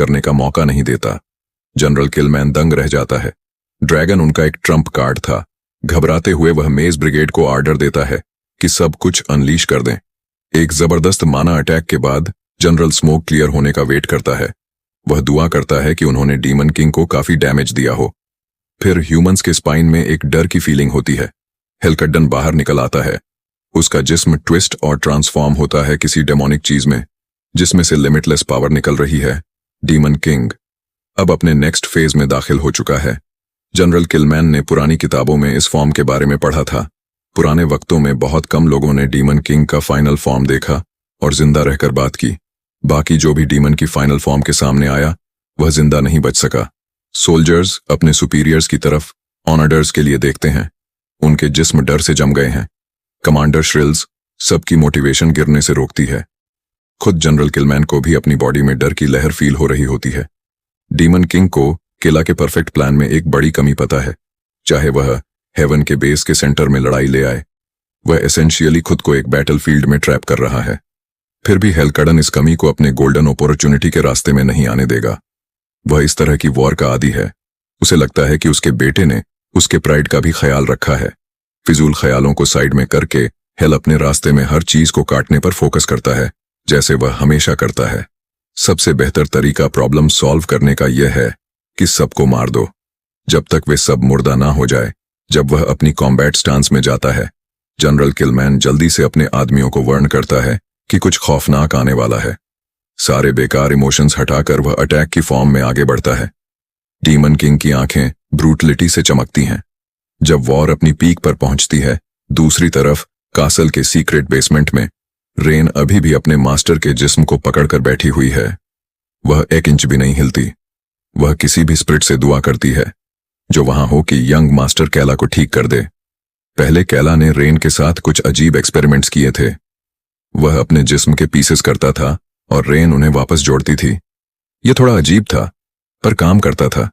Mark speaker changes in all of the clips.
Speaker 1: करने का मौका नहीं देता। जनरल किलमैन दंग रह जाता है। ड्रैगन उनका एक ट्रम्प कार्ड था। घबराते हुए वह मेज ब्रिगेड को ऑर्डर देता है कि सब कुछ अनलीश कर दें। एक जबरदस्त माना अटैक के बाद जनरल स्मोक क्लियर होने का वेट करता है। वह दुआ करता है कि उन्होंने डीमन किंग को काफी डैमेज दिया हो। फिर ह्यूमंस के स्पाइन में एक डर की फीलिंग होती है। हेलकड्डन बाहर निकल आता है। उसका जिस्म ट्विस्ट और ट्रांसफॉर्म होता है किसी डेमोनिक चीज में, जिसमें से लिमिटलेस पावर निकल रही है। डीमन किंग अब अपने नेक्स्ट फेज में दाखिल हो चुका है। जनरल किलमैन ने पुरानी किताबों में इस फॉर्म के बारे में पढ़ा था। पुराने वक्तों में बहुत कम लोगों ने डीमन किंग का फाइनल फॉर्म देखा और जिंदा रहकर बात की। बाकी जो भी डीमन की फाइनल फॉर्म के सामने आया वह जिंदा नहीं बच सका। सोल्जर्स अपने सुपीरियर्स की तरफ ऑनर्डर्स के लिए देखते हैं। उनके जिस्म डर से जम गए हैं। कमांडर श्रिल्स सबकी मोटिवेशन गिरने से रोकती है। खुद जनरल किलमैन को भी अपनी बॉडी में डर की लहर फील हो रही होती है। डीमन किंग को किला के परफेक्ट प्लान में एक बड़ी कमी पता है। चाहे वह हेवन के बेस के सेंटर में लड़ाई ले आए, वह एसेंशियली खुद को एक बैटलफील्ड में ट्रैप कर रहा है। फिर भी हेलकड्डन इस कमी को अपने गोल्डन अपॉर्चुनिटी के रास्ते में नहीं आने देगा। वह इस तरह की वॉर का आदी है। उसे लगता है कि उसके बेटे ने उसके प्राइड का भी ख्याल रखा है। फिजूल ख्यालों को साइड में करके हेल अपने रास्ते में हर चीज को काटने पर फोकस करता है, जैसे वह हमेशा करता है। सबसे बेहतर तरीका प्रॉब्लम सॉल्व करने का यह है कि सबको मार दो, जब तक वे सब मुर्दा ना हो जाए। जब वह अपनी कॉम्बैट स्टांस में जाता है, जनरल किलमैन जल्दी से अपने आदमियों को वार्न करता है कि कुछ खौफनाक आने वाला है। सारे बेकार इमोशंस हटाकर वह अटैक की फॉर्म में आगे बढ़ता है। डीमन किंग की आंखें ब्रूटलिटी से चमकती हैं। जब वॉर अपनी पीक पर पहुंचती है, दूसरी तरफ कासल के सीक्रेट बेसमेंट में रेन अभी भी अपने मास्टर के जिस्म को पकड़कर बैठी हुई है। वह 1 इंच भी नहीं हिलती। वह किसी भी स्पिरिट से दुआ करती है जो वहां हो कि यंग मास्टर कैला को ठीक कर दे। पहले कैला ने रेन के साथ कुछ अजीब एक्सपेरिमेंट्स किए थे। वह अपने जिस्म के पीसेस करता था और रेन उन्हें वापस जोड़ती थी। यह थोड़ा अजीब था, पर काम करता था।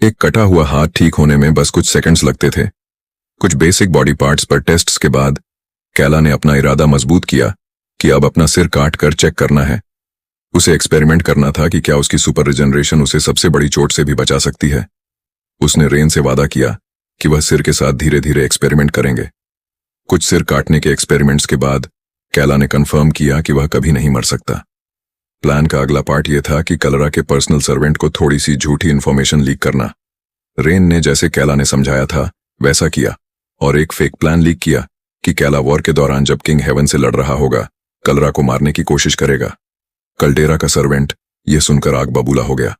Speaker 1: एक कटा हुआ हाथ ठीक होने में बस कुछ सेकंड्स लगते थे। कुछ बेसिक बॉडी पार्ट्स पर टेस्ट्स के बाद कैला ने अपना इरादा मजबूत किया कि अब अपना सिर काट कर चेक करना है। उसे एक्सपेरिमेंट करना था कि क्या उसकी सुपर रिजनरेशन उसे सबसे बड़ी चोट से भी बचा सकती है। उसने रेन से वादा किया कि वह सिर के साथ धीरे धीरे एक्सपेरिमेंट करेंगे। कुछ सिर काटने के एक्सपेरिमेंट्स के बाद कैला ने कंफर्म किया कि वह कभी नहीं मर सकता। प्लान का अगला पार्ट यह था कि कलरा के पर्सनल सर्वेंट को थोड़ी सी झूठी इन्फॉर्मेशन लीक करना। रेन ने जैसे कैला ने समझाया था वैसा किया और एक फेक प्लान लीक किया कि कैला वॉर के दौरान जब किंग हेवन से लड़ रहा होगा, कलरा को मारने की कोशिश करेगा। कल्डेरा का सर्वेंट यह सुनकर आग बबूला हो गया।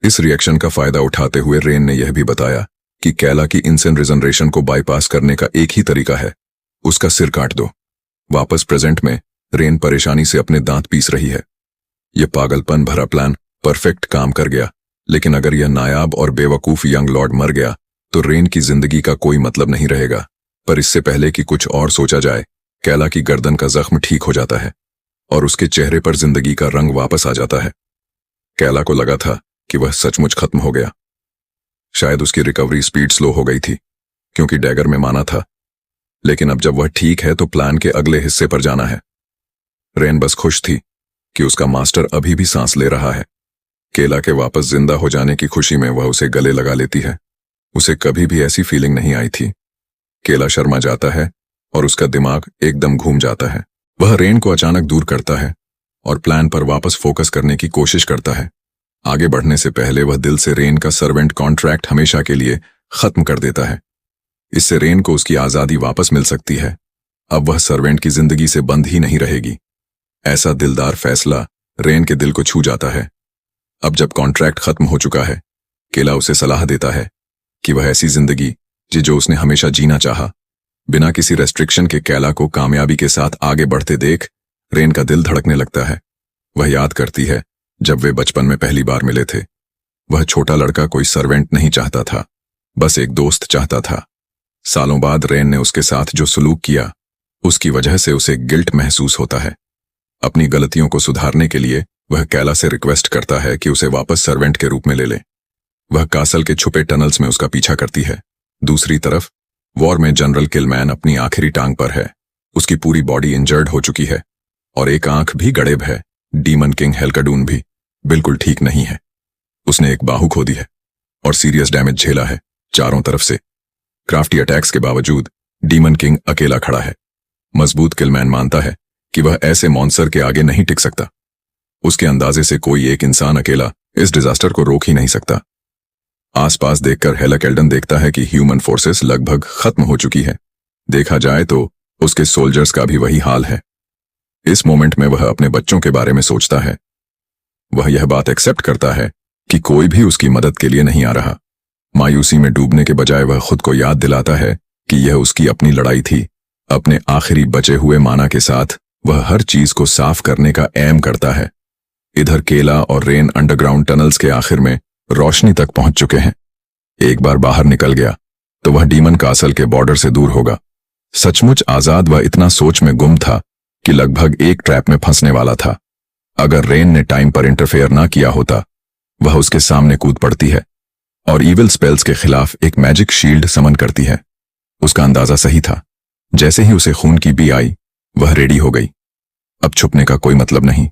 Speaker 1: इस रिएक्शन का फायदा उठाते हुए रेन ने यह भी बताया कि कैला की इंसेंट रिजनरेशन को बाईपास करने का एक ही तरीका है, उसका सिर काट दो। वापस प्रेजेंट में रेन परेशानी से अपने दांत पीस रही है। यह पागलपन भरा प्लान परफेक्ट काम कर गया, लेकिन अगर यह नायाब और बेवकूफ यंग लॉर्ड मर गया तो रेन की जिंदगी का कोई मतलब नहीं रहेगा। पर इससे पहले कि कुछ और सोचा जाए, कैला की गर्दन का जख्म ठीक हो जाता है और उसके चेहरे पर जिंदगी का रंग वापस आ जाता है। कैला को लगा था कि वह सचमुच खत्म हो गया। शायद उसकी रिकवरी स्पीड स्लो हो गई थी क्योंकि डैगर में माना था, लेकिन अब जब वह ठीक है तो प्लान के अगले हिस्से पर जाना है। रेन बस खुश थी कि उसका मास्टर अभी भी सांस ले रहा है। केला के वापस जिंदा हो जाने की खुशी में वह उसे गले लगा लेती है। उसे कभी भी ऐसी फीलिंग नहीं आई थी। केला शर्मा जाता है और उसका दिमाग एकदम घूम जाता है। वह रेन को अचानक दूर करता है और प्लान पर वापस फोकस करने की कोशिश करता है। आगे बढ़ने से पहले वह दिल से रेन का सर्वेंट कॉन्ट्रैक्ट हमेशा के लिए खत्म कर देता है। इससे रेन को उसकी आजादी वापस मिल सकती है। अब वह सर्वेंट की जिंदगी से बंद ही नहीं रहेगी। ऐसा दिलदार फैसला रेन के दिल को छू जाता है। अब जब कॉन्ट्रैक्ट खत्म हो चुका है, केला उसे सलाह देता है कि वह ऐसी जिंदगी जो उसने हमेशा जीना चाहा, बिना किसी रेस्ट्रिक्शन के कैला को कामयाबी के साथ आगे बढ़ते देख रेन का दिल धड़कने लगता है। वह याद करती है जब वे बचपन में पहली बार मिले थे। वह छोटा लड़का कोई सर्वेंट नहीं चाहता था, बस एक दोस्त चाहता था। सालों बाद रेन ने उसके साथ जो सलूक किया, उसकी वजह से उसे गिल्ट महसूस होता है। अपनी गलतियों को सुधारने के लिए वह कैला से रिक्वेस्ट करता है कि उसे वापस सर्वेंट के रूप में ले ले। वह कासल के छुपे टनल्स में उसका पीछा करती है। दूसरी तरफ वॉर में जनरल किलमैन अपनी आखिरी टांग पर है। उसकी पूरी बॉडी इंजर्ड हो चुकी है और एक आंख भी गड़ेब है। डीमन किंग हेलकडून भी बिल्कुल ठीक नहीं है। उसने एक बाहु खो दी है और सीरियस डैमेज झेला है चारों तरफ से। क्राफ्टी अटैक्स के बावजूद डीमन किंग अकेला खड़ा है। मजबूत किलमैन मानता है कि वह ऐसे मॉन्स्टर के आगे नहीं टिक सकता। उसके अंदाजे से कोई एक इंसान अकेला इस डिजास्टर को रोक ही नहीं सकता। आसपास देखकर हेलक एल्डन देखता है कि ह्यूमन फोर्सेस लगभग खत्म हो चुकी है। देखा जाए तो उसके सोल्जर्स का भी वही हाल है। इस मोमेंट में वह अपने बच्चों के बारे में सोचता है। वह यह बात एक्सेप्ट करता है कि कोई भी उसकी मदद के लिए नहीं आ रहा। मायूसी में डूबने के बजाय वह खुद को याद दिलाता है कि यह उसकी अपनी लड़ाई थी। अपने आखिरी बचे हुए माना के साथ वह हर चीज को साफ करने का एम करता है। इधर केला और रेन अंडरग्राउंड टनल्स के आखिर में रोशनी तक पहुंच चुके हैं। एक बार बाहर निकल गया तो वह डीमन कासल के बॉर्डर से दूर होगा। सचमुच आजाद वह इतना सोच में गुम था कि लगभग एक ट्रैप में फंसने वाला था। अगर रेन ने टाइम पर इंटरफेयर ना किया होता, वह उसके सामने कूद पड़ती है और इविल स्पेल्स के खिलाफ एक मैजिक शील्ड समन करती है। उसका अंदाजा सही था। जैसे ही उसे खून की बी आई, वह रेडी हो गई। अब छुपने का कोई मतलब नहीं।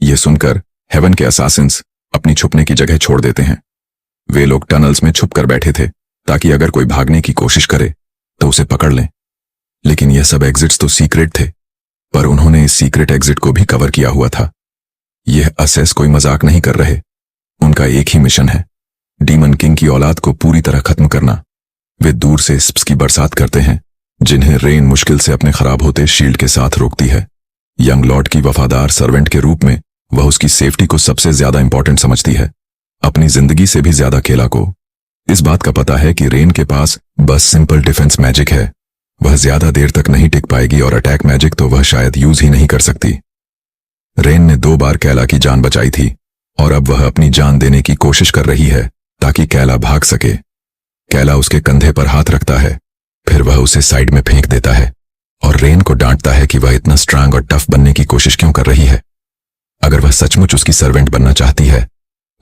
Speaker 1: यह सुनकर हेवन के असासिन्स अपनी छुपने की जगह छोड़ देते हैं। वे लोग टनल्स में छुप कर बैठे थे ताकि अगर कोई भागने की कोशिश करे तो उसे पकड़ लें। लेकिन यह सब एग्जिट्स तो सीक्रेट थे, पर उन्होंने इस सीक्रेट एग्जिट को भी कवर किया हुआ था। यह असेस कोई मजाक नहीं कर रहे। उनका एक ही मिशन है, डीमन किंग की औलाद को पूरी तरह खत्म करना। वे दूर से स्प्स की बरसात करते हैं, जिन्हें रेन मुश्किल से अपने खराब होते शील्ड के साथ रोकती है। यंग लॉर्ड की वफादार सर्वेंट के रूप में वह उसकी सेफ्टी को सबसे ज्यादा इंपॉर्टेंट समझती है, अपनी जिंदगी से भी ज्यादा केला को। इस बात का पता है कि रेन के पास बस सिंपल डिफेंस मैजिक है। वह ज्यादा देर तक नहीं टिक पाएगी और अटैक मैजिक तो वह शायद यूज ही नहीं कर सकती। रेन ने 2 बार कैला की जान बचाई थी और अब वह अपनी जान देने की कोशिश कर रही है ताकि कैला भाग सके। कैला उसके कंधे पर हाथ रखता है, फिर वह उसे साइड में फेंक देता है और रेन को डांटता है कि वह इतना स्ट्रांग और टफ बनने की कोशिश क्यों कर रही है। अगर वह सचमुच उसकी सर्वेंट बनना चाहती है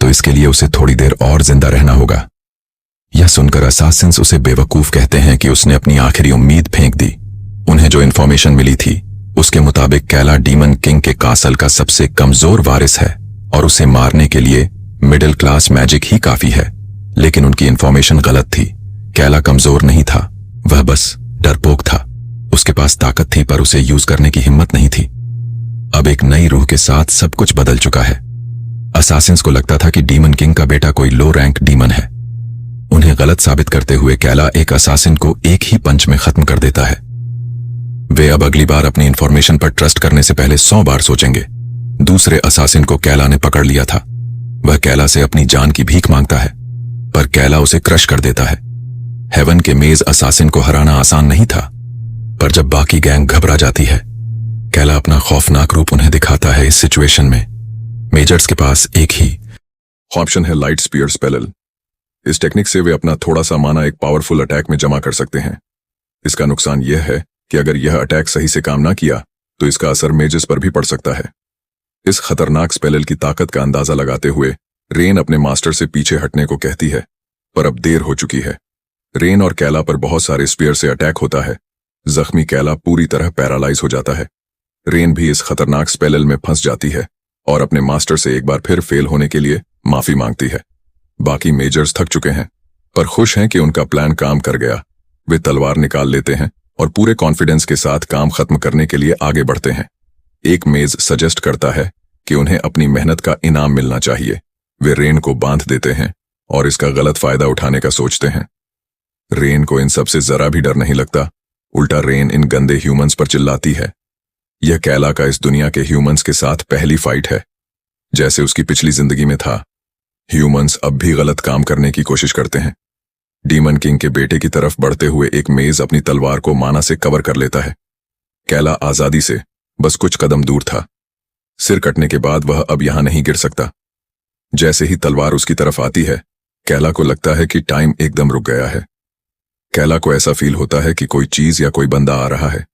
Speaker 1: तो इसके लिए उसे थोड़ी देर और जिंदा रहना होगा। यह सुनकर असासिन्स उसे बेवकूफ कहते हैं कि उसने अपनी आखिरी उम्मीद फेंक दी। उन्हें जो इन्फॉर्मेशन मिली थी उसके मुताबिक कैला डीमन किंग के कासल का सबसे कमजोर वारिस है और उसे मारने के लिए मिडिल क्लास मैजिक ही काफी है। लेकिन उनकी इन्फॉर्मेशन गलत थी। कैला कमजोर नहीं था, वह बस डरपोक था। उसके पास ताकत थी पर उसे यूज करने की हिम्मत नहीं थी। अब एक नई रूह के साथ सब कुछ बदल चुका है। असासिन्स को लगता था कि डीमन किंग का बेटा कोई लो रैंक डीमन है। उन्हें गलत साबित करते हुए कैला एक असासिन को एक ही पंच में खत्म कर देता है। वे अब अगली बार अपनी इंफॉर्मेशन पर ट्रस्ट करने से पहले 100 बार सोचेंगे। दूसरे असासिन को कैला ने पकड़ लिया था। वह कैला से अपनी जान की भीख मांगता है, पर कैला उसे क्रश कर देता है। हेवन के मेज असासिन को हराना आसान नहीं था, पर जब बाकी गैंग घबरा जाती है, कैला अपना खौफनाक रूप उन्हें दिखाता है। इस सिचुएशन में मेजर्स के पास एक ही ऑप्शन है, लाइट स्पीयर स्पेल। इस टेक्निक से वे अपना थोड़ा सा माना एक पावरफुल अटैक में जमा कर सकते हैं। इसका नुकसान यह है कि अगर यह अटैक सही से काम ना किया तो इसका असर मेजेस पर भी पड़ सकता है। इस खतरनाक स्पेल की ताकत का अंदाजा लगाते हुए रेन अपने मास्टर से पीछे हटने को कहती है, पर अब देर हो चुकी है। रेन और कैला पर बहुत सारे स्पीयर से अटैक होता है। जख्मी कैला पूरी तरह पैरालाइज हो जाता है। रेन भी इस खतरनाक स्पेल में फंस जाती है और अपने मास्टर से एक बार फिर फेल होने के लिए माफी मांगती है। बाकी मेजर्स थक चुके हैं पर खुश हैं कि उनका प्लान काम कर गया। वे तलवार निकाल लेते हैं और पूरे कॉन्फिडेंस के साथ काम खत्म करने के लिए आगे बढ़ते हैं। एक मेज सजेस्ट करता है कि उन्हें अपनी मेहनत का इनाम मिलना चाहिए। वे रेन को बांध देते हैं और इसका गलत फायदा उठाने का सोचते हैं। रेन को इन सबसे जरा भी डर नहीं लगता। उल्टा रेन इन गंदे ह्यूमंस पर चिल्लाती है। यह कैला का इस दुनिया के ह्यूमंस के साथ पहली फाइट है, जैसे उसकी पिछली जिंदगी में था। ह्यूमंस अब भी गलत काम करने की कोशिश करते हैं। डीमन किंग के बेटे की तरफ बढ़ते हुए एक मेज अपनी तलवार को माना से कवर कर लेता है। कैला आजादी से बस कुछ कदम दूर था। सिर कटने के बाद वह अब यहां नहीं गिर सकता। जैसे ही तलवार उसकी तरफ आती है, कैला को लगता है कि टाइम एकदम रुक गया है। कैला को ऐसा फील होता है कि कोई चीज या कोई बंदा आ रहा है।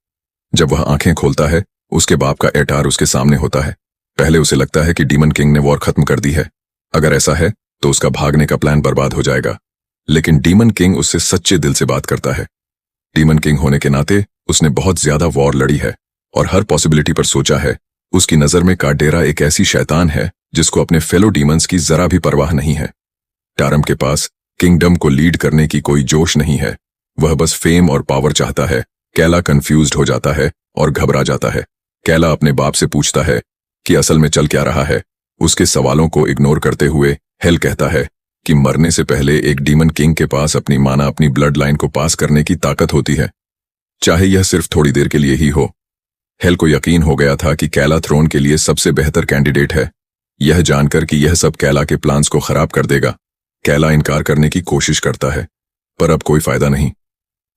Speaker 1: जब वह आंखें खोलता है, उसके बाप का एटार उसके सामने होता है। पहले उसे लगता है कि डीमन किंग ने वॉर खत्म कर दी है। अगर ऐसा है तो उसका भागने का प्लान बर्बाद हो जाएगा। लेकिन डीमन किंग उससे सच्चे दिल से बात करता है। डीमन किंग होने के नाते उसने बहुत ज्यादा वॉर लड़ी है और हर पॉसिबिलिटी पर सोचा है। उसकी नजर में कार्डेरा एक ऐसी शैतान है जिसको अपने फेलो डीमंस की जरा भी परवाह नहीं है। टारम के पास किंगडम को लीड करने की कोई जोश नहीं है, वह बस फेम और पावर चाहता है। कैला कंफ्यूज्ड हो जाता है और घबरा जाता है। कैला अपने बाप से पूछता है कि असल में चल क्या रहा है। उसके सवालों को इग्नोर करते हुए हेल कहता है कि मरने से पहले एक डीमन किंग के पास अपनी माना अपनी ब्लड लाइन को पास करने की ताकत होती है, चाहे यह सिर्फ थोड़ी देर के लिए ही हो। हेल को यकीन हो गया था कि कैला थ्रोन के लिए सबसे बेहतर कैंडिडेट है। यह जानकर कि यह सब कैला के प्लान्स को खराब कर देगा, कैला इनकार करने की कोशिश करता है, पर अब कोई फायदा नहीं।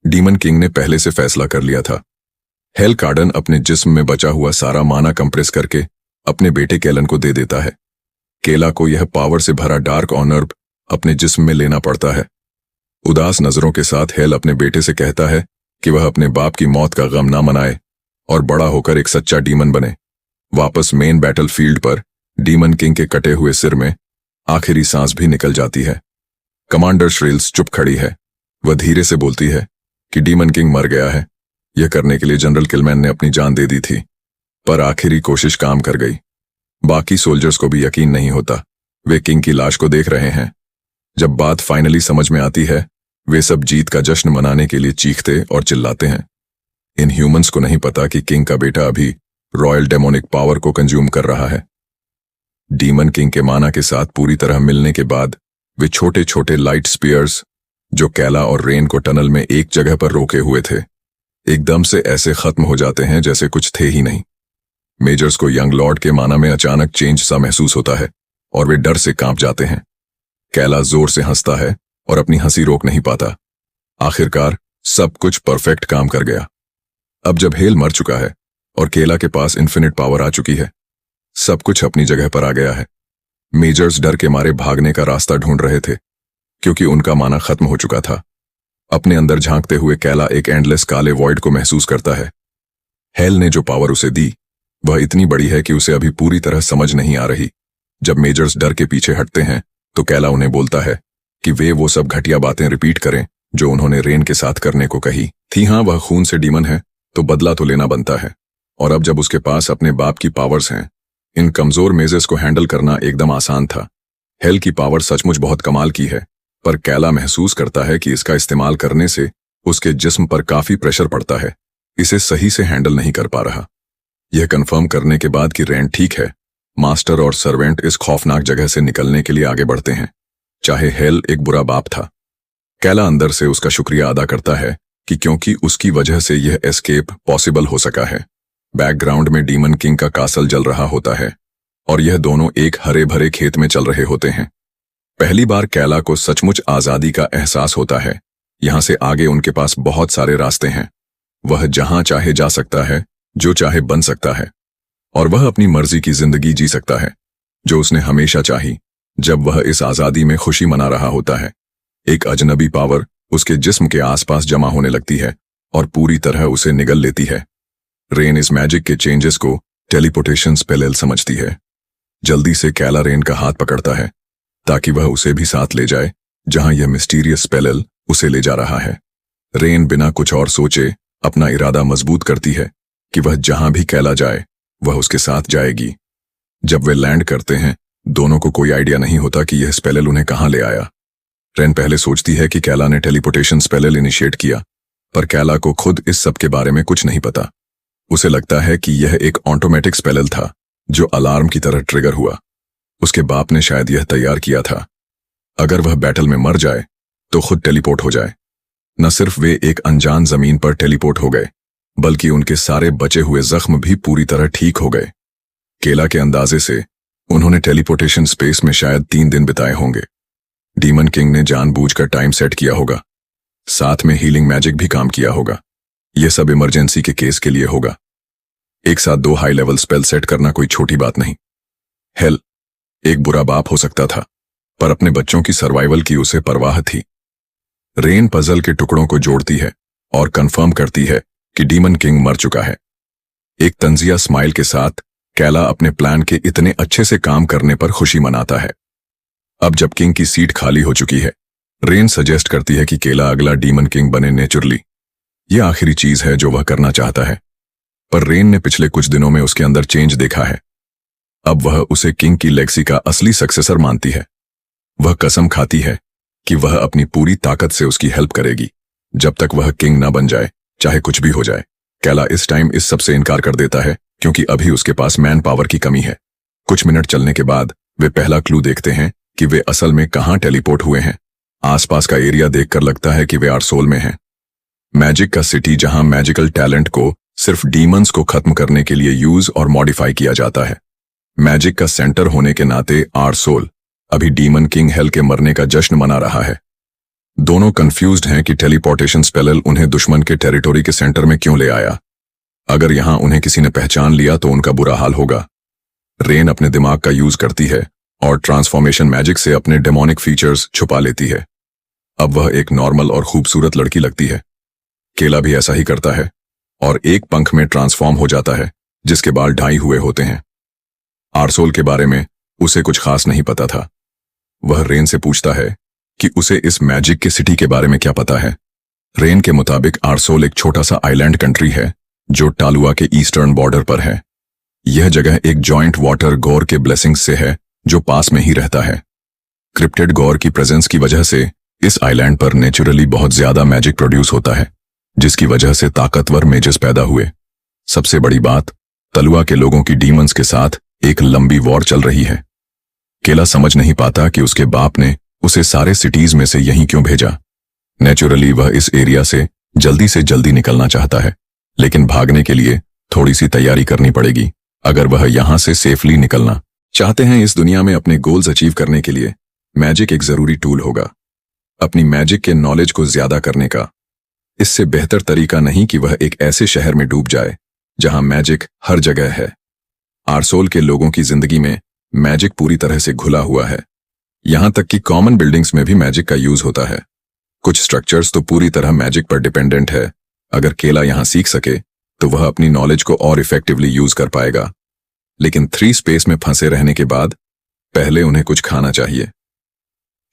Speaker 1: डीमन किंग ने पहले से फैसला कर लिया था। हेल कार्डन अपने जिस्म में बचा हुआ सारा माना कंप्रेस करके अपने बेटे कैलन को दे देता है। केला को यह पावर से भरा डार्क ऑनर अपने जिस्म में लेना पड़ता है। उदास नजरों के साथ हेल अपने बेटे से कहता है कि वह अपने बाप की मौत का गम ना मनाए और बड़ा होकर एक सच्चा डीमन बने। वापस मेन बैटल फील्ड पर डीमन किंग के कटे हुए सिर में आखिरी सांस भी निकल जाती है। कमांडर श्रेल्स चुप खड़ी है। वह धीरे से बोलती है कि डीमन किंग मर गया है। यह करने के लिए जनरल किलमैन ने अपनी जान दे दी थी, पर आखिरी कोशिश काम कर गई। बाकी सोल्जर्स को भी यकीन नहीं होता। वे किंग की लाश को देख रहे हैं। जब बात फाइनली समझ में आती है, वे सब जीत का जश्न मनाने के लिए चीखते और चिल्लाते हैं। इन ह्यूमंस को नहीं पता कि किंग का बेटा अभी रॉयल डेमोनिक पावर को कंज्यूम कर रहा है। डीमन किंग के माना के साथ पूरी तरह मिलने के बाद वे छोटे छोटे लाइट स्पीयर्स जो कैला और रेन को टनल में एक जगह पर रोके हुए थे, एकदम से ऐसे खत्म हो जाते हैं जैसे कुछ थे ही नहीं। मेजर्स को यंग लॉर्ड के माना में अचानक चेंज सा महसूस होता है और वे डर से कांप जाते हैं। कैला जोर से हंसता है और अपनी हंसी रोक नहीं पाता। आखिरकार सब कुछ परफेक्ट काम कर गया। अब जब हेल मर चुका है और केला के पास इन्फिनिट पावर आ चुकी है, सब कुछ अपनी जगह पर आ गया है। मेजर्स डर के मारे भागने का रास्ता ढूंढ रहे थे क्योंकि उनका माना खत्म हो चुका था। अपने अंदर झांकते हुए कैला एक एंडलेस काले वॉइड को महसूस करता है। हेल ने जो पावर उसे दी वह इतनी बड़ी है कि उसे अभी पूरी तरह समझ नहीं आ रही। जब मेजर्स डर के पीछे हटते हैं तो कैला उन्हें बोलता है कि वे वो सब घटिया बातें रिपीट करें जो उन्होंने रेन के साथ करने को कही थी। हाँ, वह खून से डीमन है तो बदला तो लेना बनता है, और अब जब उसके पास अपने बाप की पावर्स हैं, इन कमजोर मेजर्स को हैंडल करना एकदम आसान था। हेल की पावर सचमुच बहुत कमाल की है, पर कैला महसूस करता है कि इसका इस्तेमाल करने से उसके जिस्म पर काफी प्रेशर पड़ता है। इसे सही से हैंडल नहीं कर पा रहा। यह कंफर्म करने के बाद कि रेन ठीक है, मास्टर और सर्वेंट इस खौफनाक जगह से निकलने के लिए आगे बढ़ते हैं। चाहे हेल एक बुरा बाप था, कैला अंदर से उसका शुक्रिया अदा करता है कि क्योंकि उसकी वजह से यह एस्केप पॉसिबल हो सका है। बैकग्राउंड में डीमन किंग का कासल जल रहा होता है और यह दोनों एक हरे भरे खेत में चल रहे होते हैं। पहली बार कैला को सचमुच आजादी का एहसास होता है। यहां से आगे उनके पास बहुत सारे रास्ते हैं। वह जहां चाहे जा सकता है, जो चाहे बन सकता है, और वह अपनी मर्जी की जिंदगी जी सकता है जो उसने हमेशा चाही। जब वह इस आजादी में खुशी मना रहा होता है, एक अजनबी पावर उसके जिस्म के आसपास जमा होने लगती है और पूरी तरह उसे निगल लेती है। रेन इस मैजिक के चेंजेस को टेलीपोर्टेशन स्पेल समझती है। जल्दी से कैला रेन का हाथ पकड़ता है ताकि वह उसे भी साथ ले जाए जहां यह मिस्टीरियस स्पेल उसे ले जा रहा है। रेन बिना कुछ और सोचे अपना इरादा मजबूत करती है कि वह जहां भी कैला जाए वह उसके साथ जाएगी। जब वे लैंड करते हैं, दोनों को कोई आइडिया नहीं होता कि यह स्पेल उन्हें कहां ले आया। रेन पहले सोचती है कि कैला ने टेलीपोर्टेशन स्पेल इनिशिएट किया, पर कैला को खुद इस सब के बारे में कुछ नहीं पता। उसे लगता है कि यह एक ऑटोमेटिक स्पेल था जो अलार्म की तरह ट्रिगर हुआ। उसके बाप ने शायद यह तैयार किया था, अगर वह बैटल में मर जाए तो खुद टेलीपोर्ट हो जाए। न सिर्फ वे एक अनजान जमीन पर टेलीपोर्ट हो गए, बल्कि उनके सारे बचे हुए जख्म भी पूरी तरह ठीक हो गए। केला के अंदाजे से उन्होंने टेलीपोर्टेशन स्पेस में शायद 3 दिन बिताए होंगे। डीमन किंग ने जानबूझकर टाइम सेट किया होगा, साथ में हीलिंग मैजिक भी काम किया होगा। यह सब इमरजेंसी के केस के लिए होगा। एक साथ 2 हाई लेवल स्पेल सेट करना कोई छोटी बात नहीं। हेल एक बुरा बाप हो सकता था, पर अपने बच्चों की सर्वाइवल की उसे परवाह थी। रेन पजल के टुकड़ों को जोड़ती है और कंफर्म करती है कि डीमन किंग मर चुका है। एक तंजिया स्माइल के साथ कैला अपने प्लान के इतने अच्छे से काम करने पर खुशी मनाता है। अब जब किंग की सीट खाली हो चुकी है, रेन सजेस्ट करती है कि केला अगला डीमन किंग बने नेचुरली। यह आखिरी चीज है जो वह करना चाहता है, पर रेन ने पिछले कुछ दिनों में उसके अंदर चेंज देखा है। अब वह उसे किंग की लेगेसी का असली सक्सेसर मानती है। वह कसम खाती है कि वह अपनी पूरी ताकत से उसकी हेल्प करेगी जब तक वह किंग ना बन जाए, चाहे कुछ भी हो जाए। कैला इस टाइम इस सब से इनकार कर देता है क्योंकि अभी उसके पास मैन पावर की कमी है। कुछ मिनट चलने के बाद वे पहला क्लू देखते हैं कि वे असल में कहां टेलीपोर्ट हुए हैं। आसपास का एरिया देखकर लगता है कि वे आर्सोल में हैं। मैजिक का सिटी जहां मैजिकल टैलेंट को सिर्फ डीमंस को खत्म करने के लिए यूज और मॉडिफाई किया जाता है। मैजिक का सेंटर होने के नाते आर्सोल अभी डीमन किंग हेल के मरने का जश्न मना रहा है। दोनों कंफ्यूज्ड हैं कि टेलीपोर्टेशन स्पेल उन्हें दुश्मन के टेरिटोरी के सेंटर में क्यों ले आया। अगर यहां उन्हें किसी ने पहचान लिया तो उनका बुरा हाल होगा। रेन अपने दिमाग का यूज करती है और ट्रांसफॉर्मेशन मैजिक से अपने डेमोनिक फीचर्स छुपा लेती है। अब वह एक नॉर्मल और खूबसूरत लड़की लगती है। केला भी ऐसा ही करता है और एक पंख में ट्रांसफॉर्म हो जाता है जिसके बाल ढाई हुए होते हैं। आर्सोल के बारे में उसे कुछ खास नहीं पता था। वह रेन से पूछता है कि उसे इस मैजिक के सिटी के बारे में क्या पता है। रेन के मुताबिक आर्सोल एक छोटा सा आइलैंड कंट्री है जो टालुआ के ईस्टर्न बॉर्डर पर है। यह जगह एक जॉइंट वाटर गॉर के ब्लेसिंग्स से है जो पास में ही रहता है। क्रिप्टेड गॉर की प्रेजेंस की वजह से इस आइलैंड पर नेचुरली बहुत ज्यादा मैजिक प्रोड्यूस होता है, जिसकी वजह से ताकतवर मेजेस पैदा हुए। सबसे बड़ी बात, तलुआ के लोगों की डीमंस के साथ एक लंबी वॉर चल रही है। केला समझ नहीं पाता कि उसके बाप ने उसे सारे सिटीज में से यहीं क्यों भेजा। नेचुरली वह इस एरिया से जल्दी निकलना चाहता है, लेकिन भागने के लिए थोड़ी सी तैयारी करनी पड़ेगी अगर वह यहां से सेफली निकलना चाहते हैं। इस दुनिया में अपने गोल्स अचीव करने के लिए मैजिक एक जरूरी टूल होगा। अपनी मैजिक के नॉलेज को ज्यादा करने का इससे बेहतर तरीका नहीं कि वह एक ऐसे शहर में डूब जाए जहां मैजिक हर जगह है। आर्सोल के लोगों की जिंदगी में मैजिक पूरी तरह से घुला हुआ है। यहां तक कि कॉमन बिल्डिंग्स में भी मैजिक का यूज होता है। कुछ स्ट्रक्चर्स तो पूरी तरह मैजिक पर डिपेंडेंट है। अगर केला यहां सीख सके तो वह अपनी नॉलेज को और इफेक्टिवली यूज कर पाएगा। लेकिन 3 स्पेस में फंसे रहने के बाद पहले उन्हें कुछ खाना चाहिए।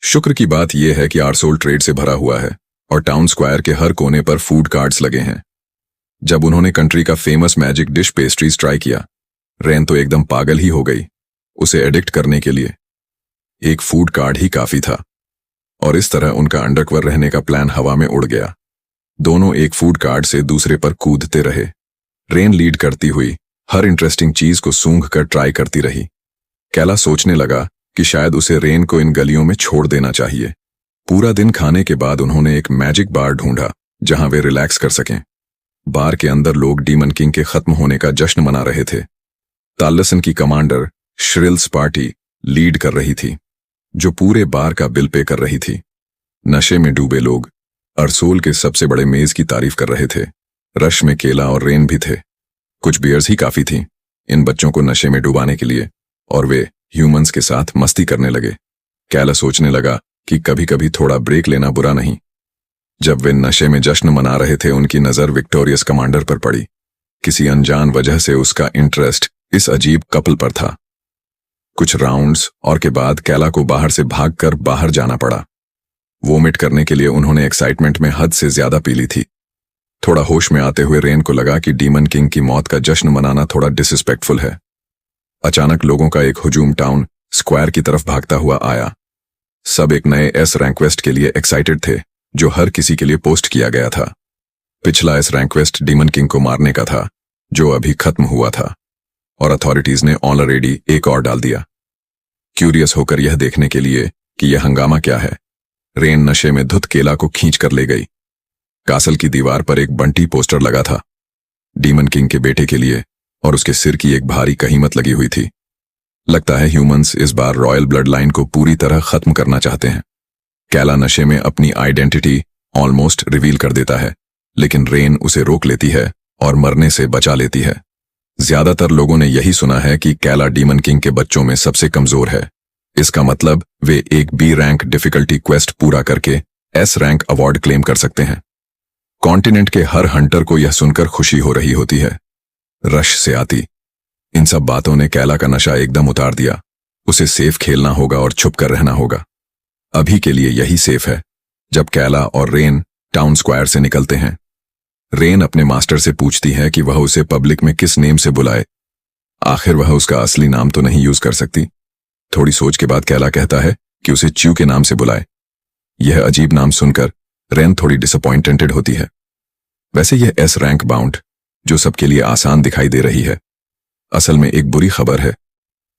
Speaker 1: शुक्र की बात यह है कि आर्सोल ट्रेड से भरा हुआ है और टाउन स्क्वायर के हर कोने पर फूड कार्ट्स लगे हैं। जब उन्होंने कंट्री का famous magic dish pastries try किया, रेन तो एकदम पागल ही हो गई। उसे एडिक्ट करने के लिए एक फूड कार्ड ही काफी था और इस तरह उनका अंडरकवर रहने का प्लान हवा में उड़ गया। दोनों एक फूड कार्ड से दूसरे पर कूदते रहे। रेन लीड करती हुई हर इंटरेस्टिंग चीज को सूंघ कर ट्राई करती रही। कैला सोचने लगा कि शायद उसे रेन को इन गलियों में छोड़ देना चाहिए। पूरा दिन खाने के बाद उन्होंने एक मैजिक बार ढूंढा जहां वे रिलैक्स कर सकें। बार के अंदर लोग डीमन किंग के खत्म होने का जश्न मना रहे थे। तालसन की कमांडर श्रिल्स पार्टी लीड कर रही थी, जो पूरे बार का बिल पे कर रही थी। नशे में डूबे लोग आर्सोल के सबसे बड़े मेज की तारीफ कर रहे थे। रश में केला और रेन भी थे। कुछ बियर्स ही काफी थी इन बच्चों को नशे में डुबाने के लिए और वे ह्यूमंस के साथ मस्ती करने लगे। कैला सोचने लगा कि कभी कभी थोड़ा ब्रेक लेना बुरा नहीं। जब वे नशे में जश्न मना रहे थे, उनकी नजर विक्टोरियस कमांडर पर पड़ी। किसी अनजान वजह से उसका इंटरेस्ट इस अजीब कपल पर था। कुछ राउंड्स और के बाद कैला को बाहर से भागकर बाहर जाना पड़ा। वोमिट करने के लिए उन्होंने एक्साइटमेंट में हद से ज्यादा पी ली थी। थोड़ा होश में आते हुए रेन को लगा कि डीमन किंग की मौत का जश्न मनाना थोड़ा डिसरिस्पेक्टफुल है। अचानक लोगों का एक हुजूम टाउन स्क्वायर की तरफ भागता हुआ आया। सब एक नए एस रैंकवेस्ट के लिए एक्साइटेड थे जो हर किसी के लिए पोस्ट किया गया था। पिछला एस रैंकवेस्ट डीमन किंग को मारने का था जो अभी खत्म हुआ था और अथॉरिटीज ने ऑलरेडी एक और डाल दिया। क्यूरियस होकर यह देखने के लिए कि यह हंगामा क्या है, रेन नशे में धुत केला को खींच कर ले गई। कासल की दीवार पर एक बंटी पोस्टर लगा था डीमन किंग के बेटे के लिए और उसके सिर की एक भारी कहीमत लगी हुई थी। लगता है ह्यूमंस इस बार रॉयल ब्लड लाइन को पूरी तरह खत्म करना चाहते हैं। कैला नशे में अपनी आइडेंटिटी ऑलमोस्ट रिवील कर देता है, लेकिन रेन उसे रोक लेती है और मरने से बचा लेती है। ज्यादातर लोगों ने यही सुना है कि कैला डीमन किंग के बच्चों में सबसे कमजोर है। इसका मतलब वे एक बी रैंक डिफिकल्टी क्वेस्ट पूरा करके एस रैंक अवार्ड क्लेम कर सकते हैं। कॉन्टिनेंट के हर हंटर को यह सुनकर खुशी हो रही होती है। रश से आती इन सब बातों ने कैला का नशा एकदम उतार दिया। उसे सेफ खेलना होगा और छुप कर रहना होगा। अभी के लिए यही सेफ है। जब कैला और रेन टाउन स्क्वायर से निकलते हैं, रेन अपने मास्टर से पूछती है कि वह उसे पब्लिक में किस नेम से बुलाए। आखिर वह उसका असली नाम तो नहीं यूज कर सकती। थोड़ी सोच के बाद कैला कहता है कि उसे च्यू के नाम से बुलाए। यह अजीब नाम सुनकर रेन थोड़ी डिसअपॉइंटेड होती है। वैसे यह एस रैंक बाउंड जो सबके लिए आसान दिखाई दे रही है, असल में एक बुरी खबर है।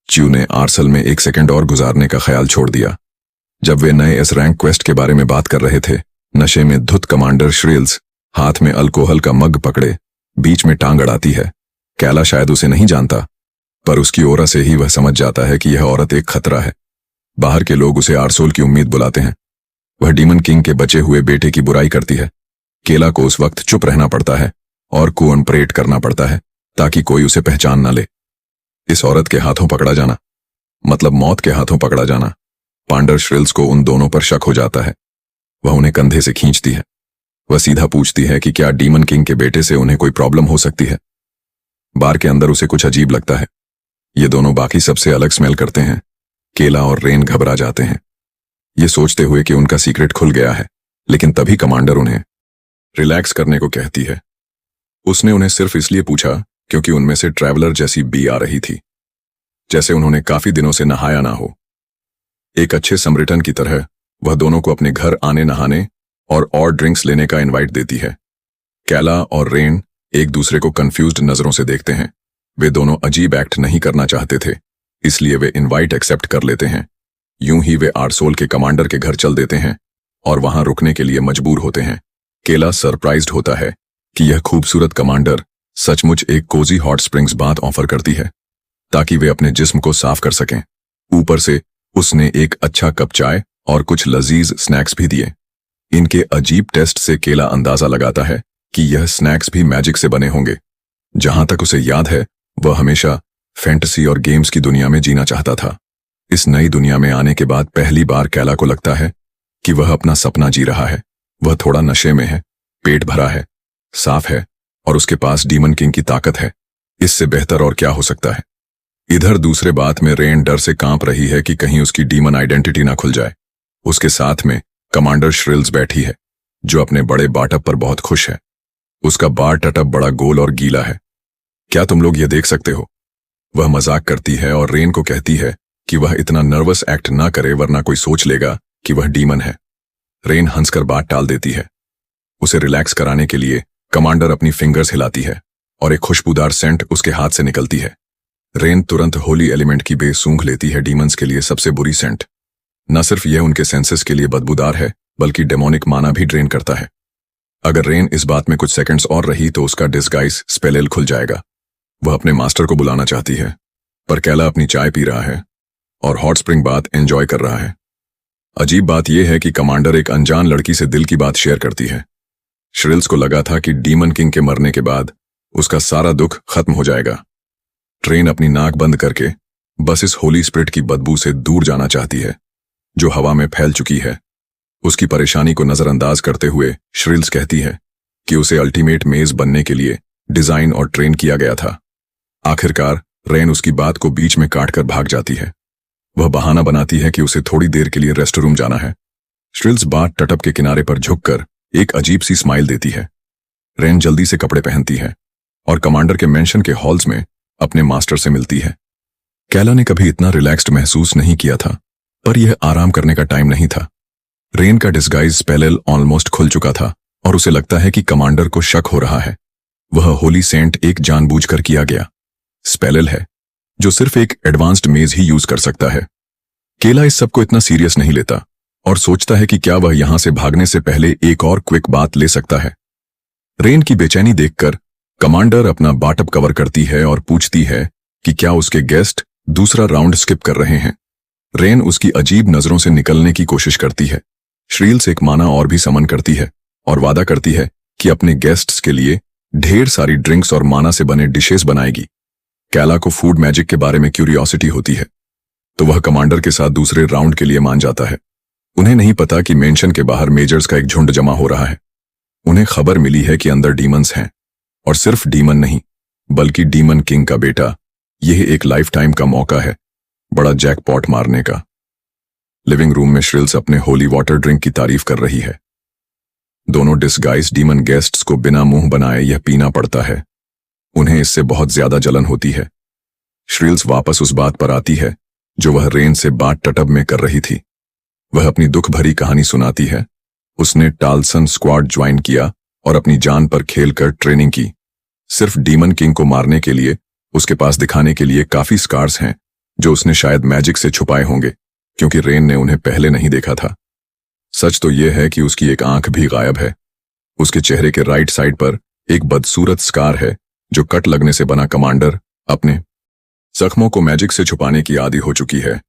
Speaker 1: च्यू ने आर्सल में 1 सेकंड और गुजारने का ख्याल छोड़ दिया। जब वे नए एस रैंक क्वेस्ट के बारे में बात कर रहे थे, नशे में धुत कमांडर श्रिल्स हाथ में अल्कोहल का मग पकड़े बीच में टांग अड़ाती है। कैला शायद उसे नहीं जानता, पर उसकी ओरा से ही वह समझ जाता है कि यह औरत एक खतरा है। बाहर के लोग उसे आरसोल की उम्मीद बुलाते हैं। वह डीमन किंग के बचे हुए बेटे की बुराई करती है। केला को उस वक्त चुप रहना पड़ता है और कोऑपरेट करना पड़ता है ताकि कोई उसे पहचान ना ले। इस औरत के हाथों पकड़ा जाना मतलब मौत के हाथों पकड़ा जाना। पांडर श्रिल्स को उन दोनों पर शक हो जाता है। वह उन्हें कंधे से खींचती है। वह सीधा पूछती है कि क्या डीमन किंग के बेटे से उन्हें कोई प्रॉब्लम हो सकती है। बार के अंदर उसे कुछ अजीब लगता है। ये दोनों बाकी सबसे अलग स्मेल करते हैं। केला और रेन घबरा जाते हैं, ये सोचते हुए कि उनका सीक्रेट खुल गया है। लेकिन तभी कमांडर उन्हें रिलैक्स करने को कहती है। उसने उन्हें सिर्फ इसलिए पूछा क्योंकि उनमें से ट्रैवलर जैसी बी आ रही थी, जैसे उन्होंने काफी दिनों से नहाया ना हो। एक अच्छे समरिटन की तरह वह दोनों को अपने घर आने नहाने और ड्रिंक्स लेने का इनवाइट देती है। कैला और रेन एक दूसरे को कंफ्यूज्ड नजरों से देखते हैं। वे दोनों अजीब एक्ट नहीं करना चाहते थे, इसलिए वे इनवाइट एक्सेप्ट कर लेते हैं। यूं ही वे आर्सोल के कमांडर के घर चल देते हैं और वहां रुकने के लिए मजबूर होते हैं। केला सरप्राइज्ड होता है कि यह खूबसूरत कमांडर सचमुच एक cozy hot springs bath offer करती है ताकि वे अपने जिस्म को साफ कर सकें। ऊपर से उसने एक अच्छा कप चाय और कुछ लजीज स्नैक्स भी दिए। इनके अजीब टेस्ट से केला अंदाजा लगाता है कि यह स्नैक्स भी मैजिक से बने होंगे। जहां तक उसे याद है, वह हमेशा फैंटेसी और गेम्स की दुनिया में जीना चाहता था। इस नई दुनिया में आने के बाद पहली बार कैला को लगता है कि वह अपना सपना जी रहा है। वह थोड़ा नशे में है, पेट भरा है, साफ है और उसके पास डीमन किंग की ताकत है। इससे बेहतर और क्या हो सकता है। इधर दूसरे बात में रेन डर से कांप रही है कि कहीं उसकी डीमन आइडेंटिटी ना खुल जाए। उसके साथ में कमांडर श्रिल्स बैठी है, जो अपने बड़े बाटअप पर बहुत खुश है। उसका बार टटअप बड़ा गोल और गीला है। क्या तुम लोग ये देख सकते हो? वह मजाक करती है और रेन को कहती है कि वह इतना नर्वस एक्ट ना करे वरना कोई सोच लेगा कि वह डीमन है। रेन हंसकर बात टाल देती है। उसे रिलैक्स कराने के लिए कमांडर अपनी फिंगर्स हिलाती है और एक खुशबूदार सेंट उसके हाथ से निकलती है। रेन तुरंत होली एलिमेंट की बेस सूंघ लेती है। डीमंस के लिए सबसे बुरी सेंट। न सिर्फ यह उनके सेंसेस के लिए बदबूदार है, बल्कि डेमोनिक माना भी ड्रेन करता है। अगर रेन इस बात में कुछ सेकंड्स और रही तो उसका डिस्गाइज स्पेल खुल जाएगा। वह अपने मास्टर को बुलाना चाहती है, पर कैला अपनी चाय पी रहा है और हॉट स्प्रिंग बात एंजॉय कर रहा है। अजीब बात यह है कि कमांडर एक अनजान लड़की से दिल की बात शेयर करती है। श्रिल्स को लगा था कि डीमन किंग के मरने के बाद उसका सारा दुख खत्म हो जाएगा। ट्रेन अपनी नाक बंद करके बस इस होली स्पिरिट की बदबू से दूर जाना चाहती है, जो हवा में फैल चुकी है। उसकी परेशानी को नजरअंदाज करते हुए श्रिल्स कहती है कि उसे अल्टीमेट मेज बनने के लिए डिजाइन और ट्रेन किया गया था। आखिरकार रेन उसकी बात को बीच में काटकर भाग जाती है। वह बहाना बनाती है कि उसे थोड़ी देर के लिए रेस्ट रूम जाना है। श्रिल्स बात टटअप के किनारे पर झुककर एक अजीब सी स्माइल देती है। रेन जल्दी से कपड़े पहनती है और कमांडर के मेंशन के हॉल्स में अपने मास्टर से मिलती है। कैला ने कभी इतना रिलैक्स्ड महसूस नहीं किया था, पर यह आराम करने का टाइम नहीं था। रेन का डिस्गाइज स्पेल ऑलमोस्ट खुल चुका था और उसे लगता है कि कमांडर को शक हो रहा है। वह होली सेंट एक जानबूझकर किया गया स्पेल है, जो सिर्फ एक एडवांस्ड मेज ही यूज कर सकता है। केला इस सब को इतना सीरियस नहीं लेता और सोचता है कि क्या वह यहां से भागने से पहले एक और क्विक बात ले सकता है। रेन की बेचैनी देखकर कमांडर अपना बाटअप कवर करती है और पूछती है कि क्या उसके गेस्ट दूसरा राउंड स्किप कर रहे हैं। रेन उसकी अजीब नजरों से निकलने की कोशिश करती है। श्रील्स एक माना और भी समन करती है और वादा करती है कि अपने गेस्ट्स के लिए ढेर सारी ड्रिंक्स और माना से बने डिशेस बनाएगी। कैला को फूड मैजिक के बारे में क्यूरियोसिटी होती है, तो वह कमांडर के साथ दूसरे राउंड के लिए मान जाता है। उन्हें नहीं पता कि मेंशन के बाहर मेजर्स का एक झुंड जमा हो रहा है। उन्हें खबर मिली है कि अंदर डीमंस हैं, और सिर्फ डीमन नहीं बल्कि डीमन किंग का बेटा। यह एक लाइफ टाइम का मौका है बड़ा जैकपॉट मारने का। लिविंग रूम में श्रिल्स अपने होली वाटर ड्रिंक की तारीफ कर रही है। दोनों डिस्गाइज डीमन गेस्ट्स को बिना मुंह बनाए यह पीना पड़ता है। उन्हें इससे बहुत ज्यादा जलन होती है। श्रील्स वापस उस बात पर आती है जो वह रेन से बात टटब में कर रही थी। वह अपनी दुख भरी कहानी सुनाती है। उसने टालसन स्क्वाड ज्वाइन किया और अपनी जान पर खेलकर ट्रेनिंग की। सिर्फ डीमन किंग को मारने के लिए उसके पास दिखाने के लिए काफी स्कार्स हैं जो उसने शायद मैजिक से छुपाए होंगे, क्योंकि रेन ने उन्हें पहले नहीं देखा था। सच तो यह है कि उसकी एक आंख भी गायब है। उसके चेहरे के राइट साइड पर एक बदसूरत स्कार है जो कट लगने से बना कमांडर अपने जख्मों को मैजिक से छुपाने की आदी हो चुकी है,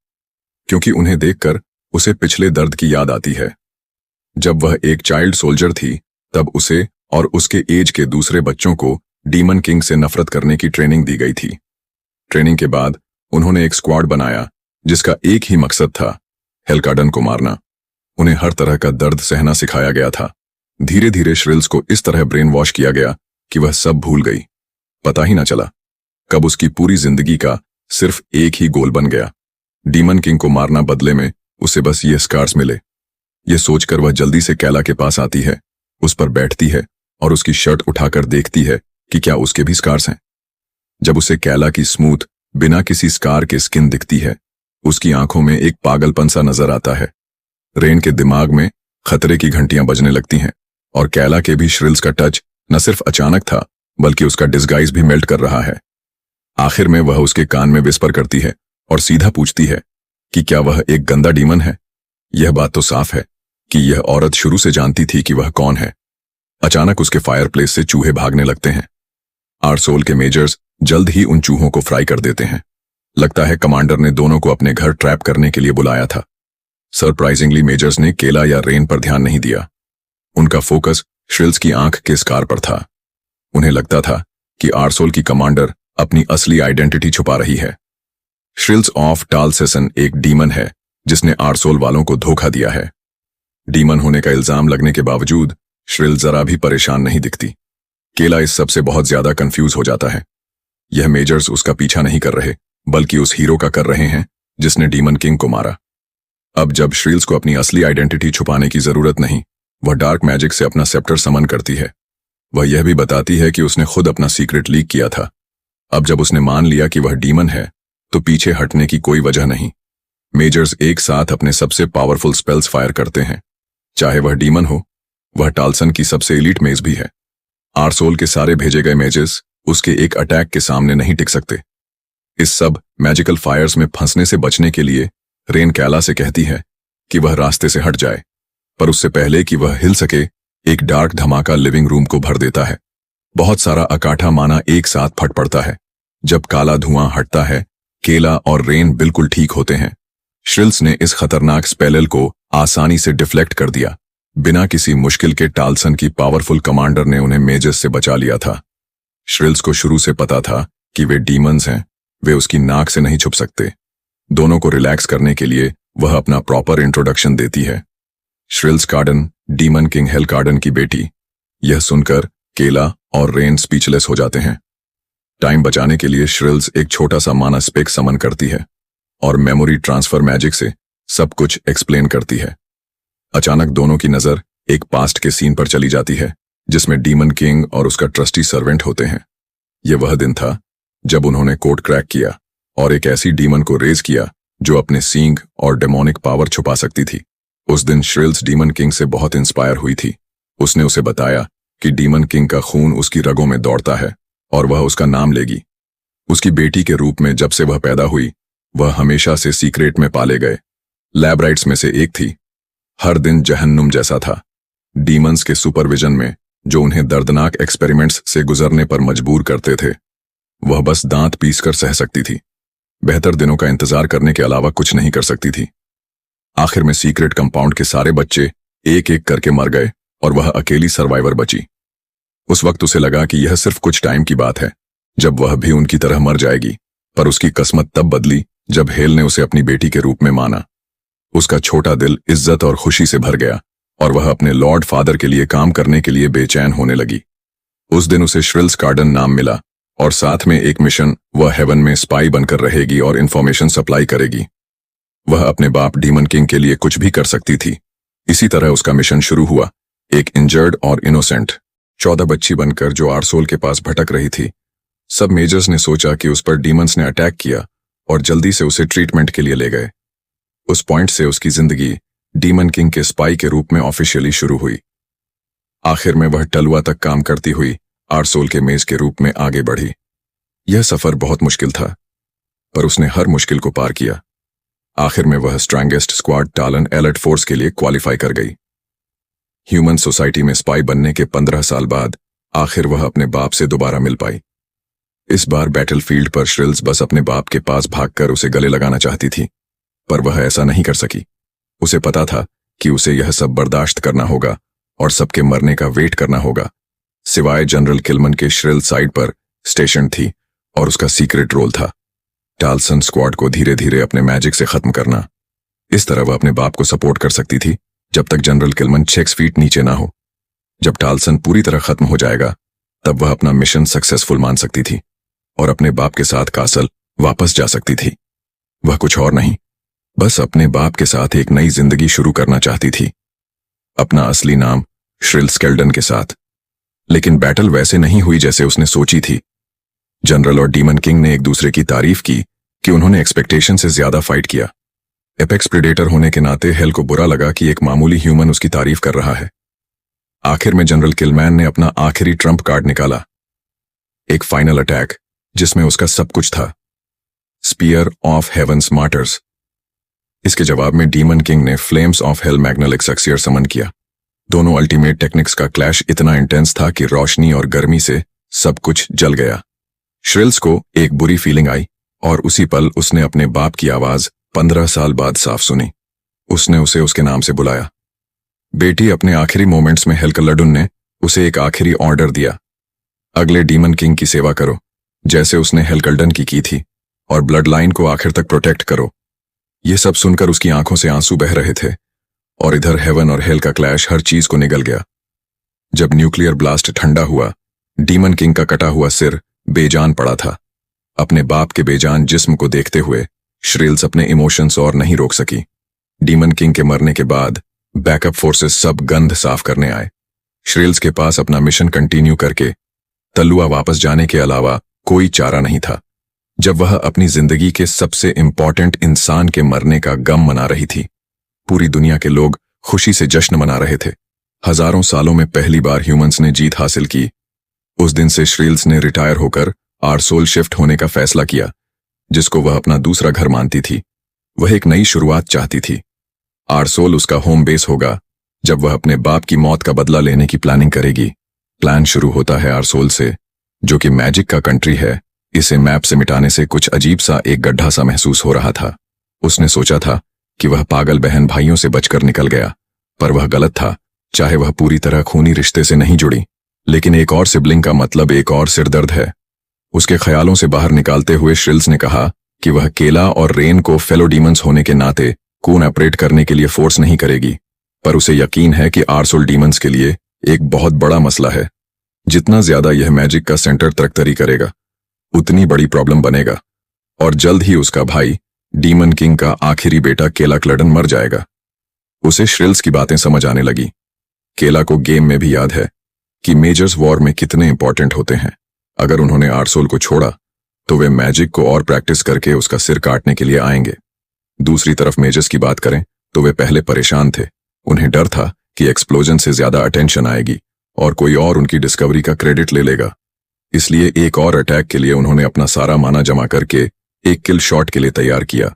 Speaker 1: क्योंकि उन्हें देखकर उसे पिछले दर्द की याद आती है। जब वह एक चाइल्ड सोल्जर थी तब उसे और उसके एज के दूसरे बच्चों को डीमन किंग से नफरत करने की ट्रेनिंग दी गई थी। ट्रेनिंग के बाद उन्होंने एक स्क्वाड बनाया जिसका एक ही मकसद था, हेलकार्डन को मारना। उन्हें हर तरह का दर्द सहना सिखाया गया था। धीरे धीरे श्रिल्स को इस तरह ब्रेन वॉश किया गया कि वह सब भूल गई। पता ही ना चला कब उसकी पूरी जिंदगी का सिर्फ एक ही गोल बन गया, डीमन किंग को मारना। बदले में उसे बस ये स्कार्स मिले। ये सोचकर वह जल्दी से कैला के पास आती है, उस पर बैठती है और उसकी शर्ट उठाकर देखती है कि क्या उसके भी स्कार्स हैं। जब उसे कैला की स्मूथ बिना किसी स्कार के स्किन दिखती है, उसकी आंखों में एक पागलपन सा नजर आता है। रेन के दिमाग में खतरे की घंटियां बजने लगती हैं और कैला के भी श्रिल्स का टच न सिर्फ अचानक था बल्कि उसका डिस्गाइज भी मेल्ट कर रहा है। आखिर में वह उसके कान में विस्पर करती है और सीधा पूछती है कि क्या वह एक गंदा डीमन है। यह बात तो साफ है कि यह औरत शुरू से जानती थी कि वह कौन है। अचानक उसके फायरप्लेस से चूहे भागने लगते हैं। आरसोल के मेजर्स जल्द ही उन चूहों को फ्राई कर देते हैं। लगता है कमांडर ने दोनों को अपने घर ट्रैप करने के लिए बुलाया था। सरप्राइजिंगली मेजर्स ने केला या रेन पर ध्यान नहीं दिया। उनका फोकस श्रिल्स की आंख के स्कार पर था। उन्हें लगता था कि आरसोल की कमांडर अपनी असली आइडेंटिटी छुपा रही है। श्रिल्स ऑफ टालसेसन एक डीमन है जिसने आरसोल वालों को धोखा दिया है। डीमन होने का इल्जाम लगने के बावजूद श्रिल जरा भी परेशान नहीं दिखती। केला इस सबसे बहुत ज्यादा कंफ्यूज हो जाता है। यह मेजर्स उसका पीछा नहीं कर रहे बल्कि उस हीरो का कर रहे हैं जिसने डीमन किंग को मारा। अब जब श्रिल्स को अपनी असली आइडेंटिटी छुपाने की जरूरत नहीं, वह डार्क मैजिक से अपना सेप्टर समन करती है। वह यह भी बताती है कि उसने खुद अपना सीक्रेट लीक किया था। अब जब उसने मान लिया कि वह डीमन है तो पीछे हटने की कोई वजह नहीं। मेजर्स एक साथ अपने सबसे पावरफुल स्पेल्स फायर करते हैं। चाहे वह डीमन हो, वह टालसन की सबसे एलीट मेज भी है। आरसोल के सारे भेजे गए मेजेस उसके एक अटैक के सामने नहीं टिक सकते। इस सब मैजिकल फायर्स में फंसने से बचने के लिए रेन कैला से कहती है कि वह रास्ते से हट जाए, पर उससे पहले कि वह हिल सके एक डार्क धमाका लिविंग रूम को भर देता है। बहुत सारा अकाठा माना एक साथ फट पड़ता है। जब काला धुआं हटता है, केला और रेन बिल्कुल ठीक होते हैं। श्रिल्स ने इस खतरनाक स्पेल को आसानी से डिफ्लेक्ट कर दिया। बिना किसी मुश्किल के टालसन की पावरफुल कमांडर ने उन्हें मेजर्स से बचा लिया था। श्रिल्स को शुरू से पता था कि वे डीमंस हैं, वे उसकी नाक से नहीं छुप सकते। दोनों को रिलैक्स करने के लिए वह अपना प्रॉपर इंट्रोडक्शन देती है। श्रिल्स कार्डन, डीमन किंग हेलकार्डन की बेटी। यह सुनकर केला और रेन स्पीचलेस हो जाते हैं। टाइम बचाने के लिए श्रिल्स एक छोटा सा माना स्पेक समन करती है और मेमोरी ट्रांसफर मैजिक से सब कुछ एक्सप्लेन करती है। अचानक दोनों की नजर एक पास्ट के सीन पर चली जाती है जिसमें डीमन किंग और उसका ट्रस्टी सर्वेंट होते हैं। यह वह दिन था जब उन्होंने कोड क्रैक किया और एक ऐसी डीमन को रेज किया जो अपने सींग और डेमोनिक पावर छुपा सकती थी। उस दिन श्रिल्स डीमन किंग से बहुत इंस्पायर हुई थी। उसने उसे बताया कि डीमन किंग का खून उसकी रगों में दौड़ता है और वह उसका नाम लेगी। उसकी बेटी के रूप में जब से वह पैदा हुई, वह हमेशा से सीक्रेट में पाले गए लैबराइट्स में से एक थी। हर दिन जहन्नुम जैसा था। डीमंस के सुपरविजन में जो उन्हें दर्दनाक एक्सपेरिमेंट्स से गुजरने पर मजबूर करते थे, वह बस दांत पीसकर सह सकती थी। बेहतर दिनों का इंतजार करने के अलावा कुछ नहीं कर सकती थी। आखिर में सीक्रेट कंपाउंड के सारे बच्चे एक एक करके मर गए और वह अकेली सर्वाइवर बची। उस वक्त उसे लगा कि यह सिर्फ कुछ टाइम की बात है जब वह भी उनकी तरह मर जाएगी, पर उसकी किस्मत तब बदली जब हेल ने उसे अपनी बेटी के रूप में माना। उसका छोटा दिल इज्जत और खुशी से भर गया और वह अपने लॉर्ड फादर के लिए काम करने के लिए बेचैन होने लगी। उस दिन उसे श्रिल्स कार्डन नाम मिला और साथ में एक मिशन। वह हेवन में स्पाई बनकर रहेगी और इंफॉर्मेशन सप्लाई करेगी। वह अपने बाप डीमन किंग के लिए कुछ भी कर सकती थी। इसी तरह उसका मिशन शुरू हुआ। एक इंजर्ड और इनोसेंट 14 बच्ची बनकर जो आरसोल के पास भटक रही थी, सब मेजर्स ने सोचा कि उस पर डीमंस ने अटैक किया और जल्दी से उसे ट्रीटमेंट के लिए ले गए। उस पॉइंट से उसकी जिंदगी डीमन किंग के स्पाई के रूप में ऑफिशियली शुरू हुई। आखिर में वह टलुआ तक काम करती हुई आरसोल के मेज के रूप में आगे बढ़ी। यह सफर बहुत मुश्किल था, पर उसने हर मुश्किल को पार किया। आखिर में वह स्ट्रांगेस्ट स्क्वाड टालन एलर्ट फोर्स के लिए क्वालिफाई कर गई। ह्यूमन सोसाइटी में स्पाई बनने के 15 साल बाद आखिर वह अपने बाप से दोबारा मिल पाई। इस बार बैटलफील्ड पर श्रिल्स बस अपने बाप के पास भागकर उसे गले लगाना चाहती थी, पर वह ऐसा नहीं कर सकी। उसे पता था कि उसे यह सब बर्दाश्त करना होगा और सबके मरने का वेट करना होगा। सिवाय जनरल किलमन के श्रिल साइड पर स्टेशन थी और उसका सीक्रेट रोल था टालसन स्क्वाड को धीरे धीरे अपने मैजिक से खत्म करना। इस तरह वह अपने बाप को सपोर्ट कर सकती थी जब तक जनरल किलमन 6 फीट नीचे ना हो। जब टालसन पूरी तरह खत्म हो जाएगा तब वह अपना मिशन सक्सेसफुल मान सकती थी और अपने बाप के साथ कासल वापस जा सकती थी। वह कुछ और नहीं, बस अपने बाप के साथ एक नई जिंदगी शुरू करना चाहती थी, अपना असली नाम श्रिल स्केल्डन के साथ। लेकिन बैटल वैसे नहीं हुई जैसे उसने सोची थी। जनरल और डीमन किंग ने एक दूसरे की तारीफ की कि उन्होंने एक्सपेक्टेशन से ज्यादा फाइट किया। एपेक्स प्रेडेटर होने के नाते हेल को बुरा लगा कि एक मामूली ह्यूमन उसकी तारीफ कर रहा है। आखिर में जनरल किलमैन ने अपना आखिरी ट्रम्प कार्ड निकाला, एक फाइनल अटैक जिसमें उसका सब कुछ था, स्पीयर ऑफ हेवंस मार्टर्स। इसके जवाब में डीमन किंग ने फ्लेम्स ऑफ हेल मैग्नल एक्सक्सियर समन किया। दोनों अल्टीमेट टेक्निक्स का क्लैश इतना इंटेंस था कि रोशनी और गर्मी से सब कुछ जल गया। श्रिल्स को एक बुरी फीलिंग आई और उसी पल उसने अपने बाप की आवाज 15 साल बाद साफ सुनी। उसने उसे उसके नाम से बुलाया। बेटी, अपने आखिरी मोमेंट्स में हेलकलडुन ने उसे एक आखिरी ऑर्डर दिया, अगले डीमन किंग की सेवा करो जैसे उसने हेलकल्डन की थी, और ब्लड लाइन को आखिर तक प्रोटेक्ट करो। यह सब सुनकर उसकी आंखों से आंसू बह रहे थे और इधर हेवन और हेल का क्लैश हर चीज को निगल गया। जब न्यूक्लियर ब्लास्ट ठंडा हुआ, डीमन किंग का कटा हुआ सिर बेजान पड़ा था। अपने बाप के बेजान जिस्म को देखते हुए श्रिल्स अपने इमोशंस और नहीं रोक सकी। डीमन किंग के मरने के बाद बैकअप फोर्सेस सब गंध साफ करने आए। श्रिल्स के पास अपना मिशन कंटिन्यू करके तल्लुआ वापस जाने के अलावा कोई चारा नहीं था। जब वह अपनी जिंदगी के सबसे इंपॉर्टेंट इंसान के मरने का गम मना रही थी, पूरी दुनिया के लोग खुशी से जश्न मना रहे थे। हजारों सालों में पहली बार ह्यूमंस ने जीत हासिल की। उस दिन से श्रिल्स ने रिटायर होकर आरसोल शिफ्ट होने का फैसला किया, जिसको वह अपना दूसरा घर मानती थी। वह एक नई शुरुआत चाहती थी। आरसोल उसका होम बेस होगा जब वह अपने बाप की मौत का बदला लेने की प्लानिंग करेगी। प्लान शुरू होता है आरसोल से, जो कि मैजिक का कंट्री है। इसे मैप से मिटाने से कुछ अजीब सा एक गड्ढा सा महसूस हो रहा था। उसने सोचा था कि वह पागल बहन भाइयों से बचकर निकल गया, पर वह गलत था। चाहे वह पूरी तरह खूनी रिश्ते से नहीं जुड़ी, लेकिन एक और सिबलिंग का मतलब एक और सिरदर्द है। उसके ख्यालों से बाहर निकालते हुए श्रिल्स ने कहा कि वह केला और रेन को फेलो डीमंस होने के नाते खून ऑपरेट करने के लिए फोर्स नहीं करेगी, पर उसे यकीन है कि आरसोल डीमंस के लिए एक बहुत बड़ा मसला है। जितना ज्यादा यह मैजिक का सेंटर तरक्तरी करेगा, उतनी बड़ी प्रॉब्लम बनेगा, और जल्द ही उसका भाई डीमन किंग का आखिरी बेटा केला क्लडन मर जाएगा। उसे श्रिल्स की बातें समझ आने लगी। केला को गेम में भी याद है कि मेजर्स वॉर में कितने इंपॉर्टेंट होते हैं। अगर उन्होंने आरसोल को छोड़ा तो वे मैजिक को और प्रैक्टिस करके उसका सिर काटने के लिए आएंगे। दूसरी तरफ मेजर्स की बात करें तो वे पहले परेशान थे। उन्हें डर था कि एक्सप्लोजन से ज्यादा अटेंशन आएगी और कोई और उनकी डिस्कवरी का क्रेडिट ले लेगा। इसलिए एक और अटैक के लिए उन्होंने अपना सारा माना जमा करके एक किल शॉट के लिए तैयार किया।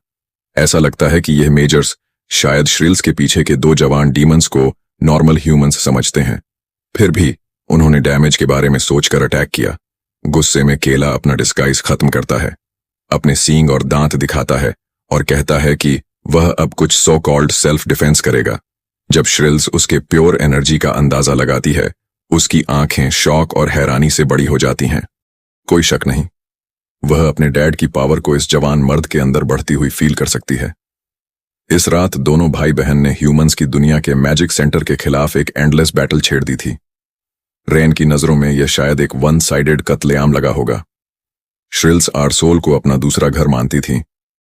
Speaker 1: ऐसा लगता है कि यह मेजर्स शायद श्रिल्स के पीछे के 2 जवान डीमंस को नॉर्मल ह्यूमंस समझते हैं। फिर भी उन्होंने डैमेज के बारे में सोचकर अटैक किया। गुस्से में केला अपना डिस्गाइज खत्म करता है, अपने सींग और दांत दिखाता है और कहता है कि वह अब कुछ सो कॉल्ड सेल्फ डिफेंस करेगा। जब श्रिल्स उसके प्योर एनर्जी का अंदाजा लगाती है, उसकी आंखें शौक और हैरानी से बड़ी हो जाती हैं। कोई शक नहीं, वह अपने डैड की पावर को इस जवान मर्द के अंदर बढ़ती हुई फील कर सकती है। इस रात दोनों भाई बहन ने ह्यूमंस की दुनिया के मैजिक सेंटर के खिलाफ एक एंडलेस बैटल छेड़ दी थी। रेन की नजरों में यह शायद एक वन साइडेड कत्लेआम लगा होगा। श्रिल्स आरसोल को अपना दूसरा घर मानती थी,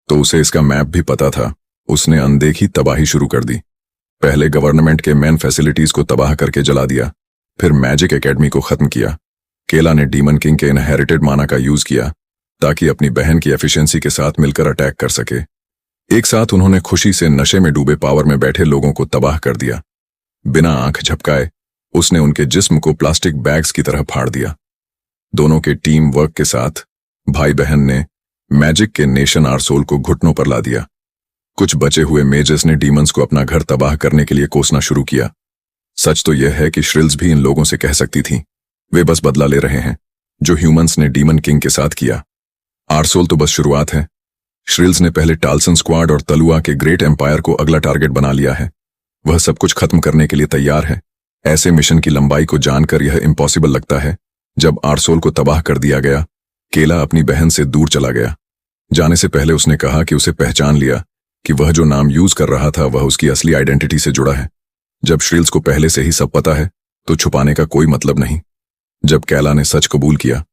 Speaker 1: तो उसे इसका मैप भी पता था। उसने अनदेखी तबाही शुरू कर दी। पहले गवर्नमेंट के मेन फैसिलिटीज को तबाह करके जला दिया, फिर मैजिक एकेडमी को खत्म किया। केला ने डीमन किंग के इनहेरिटेड माना का यूज किया ताकि अपनी बहन की एफिशिएंसी के साथ मिलकर अटैक कर सके। एक साथ उन्होंने खुशी से नशे में डूबे पावर में बैठे लोगों को तबाह कर दिया। बिना आंख झपकाए उसने उनके जिस्म को प्लास्टिक बैग्स की तरह फाड़ दिया। दोनों के टीम वर्क के साथ भाई बहन ने मैजिक के नेशन आरसोल को घुटनों पर ला दिया। कुछ बचे हुए मेजेस ने डीमंस को अपना घर तबाह करने के लिए कोसना शुरू किया। सच तो यह है कि श्रिल्स भी इन लोगों से कह सकती थी, वे बस बदला ले रहे हैं जो ह्यूमंस ने डीमन किंग के साथ किया। आरसोल तो बस शुरुआत है। श्रिल्स ने पहले टाल्सन स्क्वाड और तलुआ के ग्रेट एम्पायर को अगला टारगेट बना लिया है। वह सब कुछ खत्म करने के लिए तैयार है। ऐसे मिशन की लंबाई को जानकर यह इम्पॉसिबल लगता है। जब आरसोल को तबाह कर दिया गया, केला अपनी बहन से दूर चला गया। जाने से पहले उसने कहा कि उसे पहचान लिया कि वह जो नाम यूज कर रहा था वह उसकी असली आइडेंटिटी से जुड़ा है। जब श्रिल्स को पहले से ही सब पता है तो छुपाने का कोई मतलब नहीं। जब केला ने सच कबूल किया,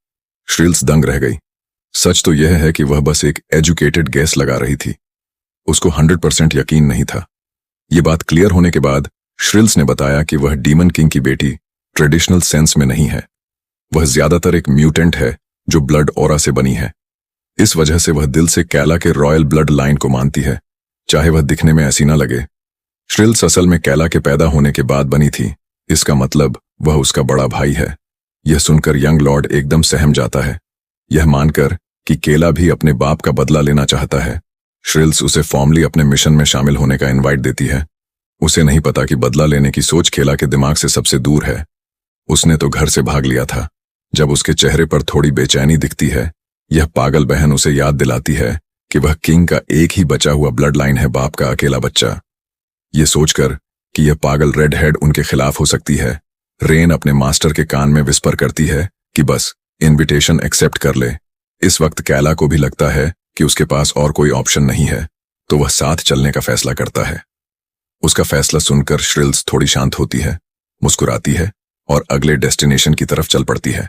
Speaker 1: श्रिल्स दंग रह गई। सच तो यह है कि वह बस एक एजुकेटेड गेस लगा रही थी। उसको 100% यकीन नहीं था। ये बात क्लियर होने के बाद श्रिल्स ने बताया कि वह डीमन किंग की बेटी ट्रेडिशनल सेंस में नहीं है। वह ज्यादातर एक म्यूटेंट है जो ब्लड ऑरा से बनी है। इस वजह से वह दिल से कैला के रॉयल ब्लड लाइन को मानती है, चाहे वह दिखने में ऐसी ना लगे। श्रिल्स असल में कैला के पैदा होने के बाद बनी थी। इसका मतलब वह उसका बड़ा भाई है। यह सुनकर यंग लॉर्ड एकदम सहम जाता है, यह मानकर कि केला भी अपने बाप का बदला लेना चाहता है। श्रिल्स उसे फॉर्मली अपने मिशन में शामिल होने का इनवाइट देती है। उसे नहीं पता कि बदला लेने की सोच केला के दिमाग से सबसे दूर है। उसने तो घर से भाग लिया था। जब उसके चेहरे पर थोड़ी बेचैनी दिखती है, यह पागल बहन उसे याद दिलाती है कि वह किंग का एक ही बचा हुआ ब्लड लाइन है, बाप का अकेला बच्चा। ये सोचकर कि यह पागल रेड हेड उनके खिलाफ हो सकती है, रेन अपने मास्टर के कान में विस्पर करती है कि बस इनविटेशन एक्सेप्ट कर ले। इस वक्त कैला को भी लगता है कि उसके पास और कोई ऑप्शन नहीं है, तो वह साथ चलने का फैसला करता है। उसका फैसला सुनकर श्रिल्स थोड़ी शांत होती है, मुस्कुराती है और अगले डेस्टिनेशन की तरफ चल पड़ती है।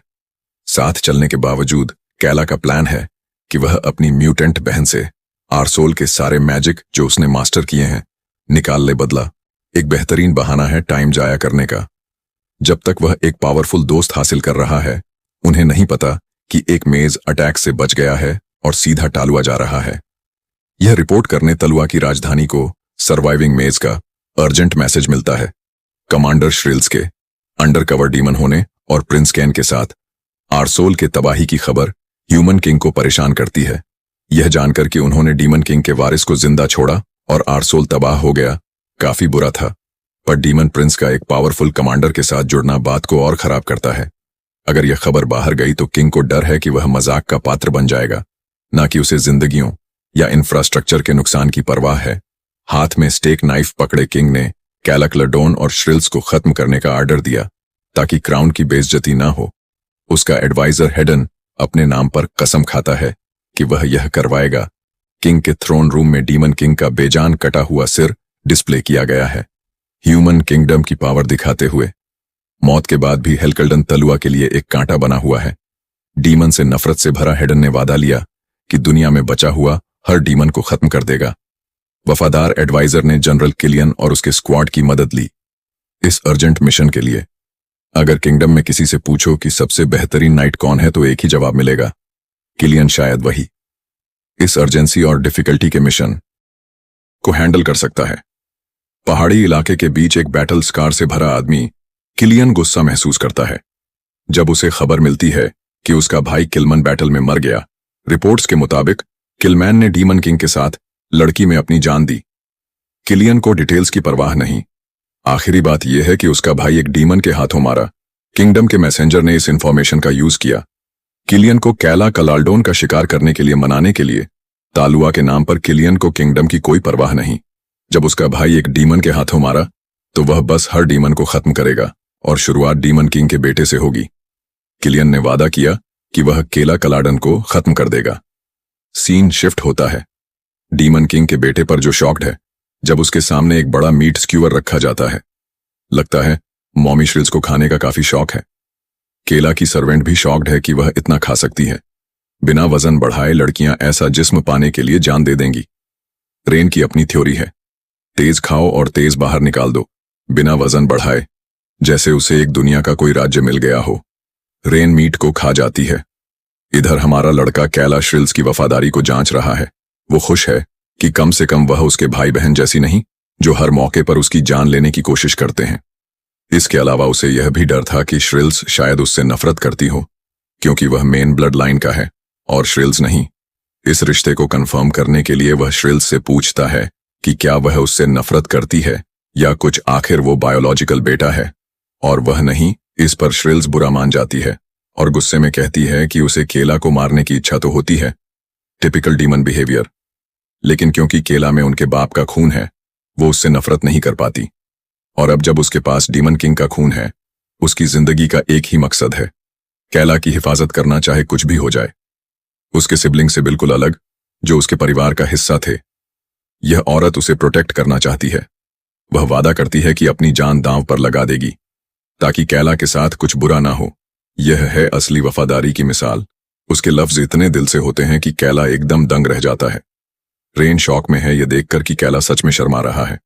Speaker 1: साथ चलने के बावजूद कैला का प्लान है कि वह अपनी म्यूटेंट बहन से आरसोल के सारे मैजिक जो उसने मास्टर किए हैं निकाल ले। बदला एक बेहतरीन बहाना है टाइम जाया करने का। जब तक वह एक पावरफुल दोस्त हासिल कर रहा है, उन्हें नहीं पता कि एक मेज अटैक से बच गया है और सीधा टालुआ जा रहा है। यह रिपोर्ट करने तलुआ की राजधानी को सर्वाइविंग मेज का अर्जेंट मैसेज मिलता है। कमांडर श्रिल्स के अंडरकवर डीमन होने और प्रिंस कैन के साथ आरसोल के तबाही की खबर ह्यूमन किंग को परेशान करती है। यह जानकर कि उन्होंने डीमन किंग के वारिस को जिंदा छोड़ा और आरसोल तबाह हो गया, काफी बुरा था। पर डीमन प्रिंस का एक पावरफुल कमांडर के साथ जुड़ना बात को और खराब करता है। अगर यह खबर बाहर गई तो किंग को डर है कि वह मजाक का पात्र बन जाएगा, ना कि उसे जिंदगियों या इंफ्रास्ट्रक्चर के नुकसान की परवाह है। हाथ में स्टेक नाइफ पकड़े किंग ने कैलाक्लडोन और श्रिल्स को खत्म करने का आर्डर दिया ताकि क्राउन की बेइज्जती ना हो। उसका एडवाइजर हेडन अपने नाम पर कसम खाता है कि वह यह करवाएगा। किंग के थ्रोन रूम में डीमन किंग का बेजान कटा हुआ सिर डिस्प्ले किया गया है, ह्यूमन किंगडम की पावर दिखाते हुए। मौत के बाद भी हेलकल्डन तलुआ के लिए एक कांटा बना हुआ है। डीमन से नफरत से भरा हेडन ने वादा लिया कि दुनिया में बचा हुआ हर डीमन को खत्म कर देगा। वफादार एडवाइजर ने जनरल किलियन और उसके स्क्वाड की मदद ली इस अर्जेंट मिशन के लिए। अगर किंगडम में किसी से पूछो कि सबसे बेहतरीन नाइट कौन है तो एक ही जवाब मिलेगा, किलियन शायद वही इस अर्जेंसी और डिफिकल्टी के मिशन को हैंडल कर सकता है। पहाड़ी इलाके के बीच एक बैटल स्कार से भरा आदमी किलियन गुस्सा महसूस करता है जब उसे खबर मिलती है कि उसका भाई किलमन बैटल में मर गया। रिपोर्ट्स के मुताबिक किलमैन ने डीमन किंग के साथ लड़की में अपनी जान दी। किलियन को डिटेल्स की परवाह नहीं। आखिरी बात यह है कि उसका भाई एक डीमन के हाथों मारा। किंगडम के मैसेंजर ने इस इंफॉर्मेशन का यूज किया। किलियन को कैला कलाल्डोन का शिकार करने के लिए मनाने के लिए। तालुआ के नाम पर किलियन को किंगडम की कोई परवाह नहीं। जब उसका भाई एक डीमन के हाथों मारा तो वह बस हर डीमन को खत्म करेगा और शुरुआत डीमन किंग के बेटे से होगी। किलियन ने वादा किया कि वह केला कलाडन को खत्म कर देगा। सीन शिफ्ट होता है डीमन किंग के बेटे पर, जो शॉक्ड है जब उसके सामने एक बड़ा मीट स्क्यूअर रखा जाता है। लगता है मॉमी श्रिल्स को खाने का काफी शौक है। केला की सर्वेंट भी शॉक्ड है कि वह इतना खा सकती है। बिना वजन बढ़ाए लड़कियां ऐसा जिस्म पाने के लिए जान दे देंगी। रेन की अपनी थ्योरी है, तेज खाओ और तेज बाहर निकाल दो, बिना वजन बढ़ाए, जैसे उसे एक दुनिया का कोई राज्य मिल गया हो। रेन मीट को खा जाती है। इधर हमारा लड़का कैला श्रिल्स की वफादारी को जांच रहा है। वो खुश है कि कम से कम वह उसके भाई बहन जैसी नहीं, जो हर मौके पर उसकी जान लेने की कोशिश करते हैं। इसके अलावा उसे यह भी डर था कि श्रिल्स शायद उससे नफरत करती हो, क्योंकि वह मेन ब्लड लाइन का है और श्रिल्स नहीं। इस रिश्ते को कंफर्म करने के लिए वह श्रिल्स से पूछता है कि क्या वह उससे नफरत करती है या कुछ आखिर वो बायोलॉजिकल बेटा है, और वह नहीं। इस पर श्रिल्स बुरा मान जाती है और गुस्से में कहती है कि उसे केला को मारने की इच्छा तो होती है, टिपिकल डीमन बिहेवियर, लेकिन क्योंकि केला में उनके बाप का खून है, वो उससे नफरत नहीं कर पाती। और अब जब उसके पास डीमन किंग का खून है, उसकी जिंदगी का एक ही मकसद है, कैला की हिफाजत करना, चाहे कुछ भी हो जाए। उसके सिबलिंग से बिल्कुल अलग, जो उसके परिवार का हिस्सा थे। यह औरत उसे प्रोटेक्ट करना चाहती है। वह वादा करती है कि अपनी जान दांव पर लगा देगी ताकि कैला के साथ कुछ बुरा ना हो। यह है असली वफादारी की मिसाल। उसके लफ्ज इतने दिल से होते हैं कि कैला एकदम दंग रह जाता है। रेन शॉक में है यह देखकर कि कैला सच में शर्मा रहा है।